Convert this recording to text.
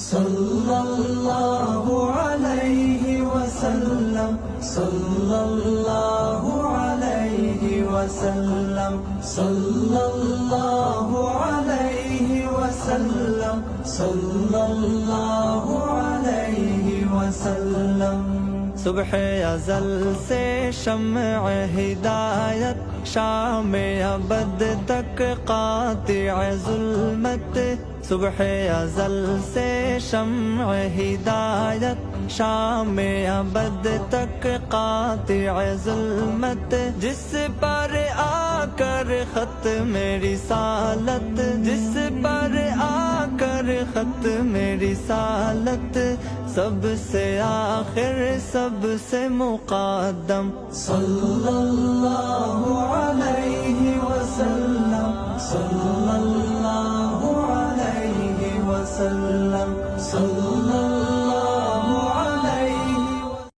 सल्लल्लाहु अलैहि वसल्लम सल्लल्लाहु अलैहि वसल्लम सल्लल्लाहु अलैहि वसल्लम सल्लल्लाहु अलैहि वसल्लम। सुबह अज़ल से शम्अ हिदायत शाम अबद तक क़ातिअ ज़ुल्मत। सुबह अज़ल से शम्अ हिदायत शाम अबद तक क़ातिअ ज़ुल्मत। जिस पर आकर ख़त्म रिसालत, जिस पर आकर ख़त्म रिसालत, सबसे आखिर सबसे मुक़द्दम सल्लल्लाहु अलैहि वसल्लम सल्लल्लाहु अलैहि वसल्लम सल्लल्लाहु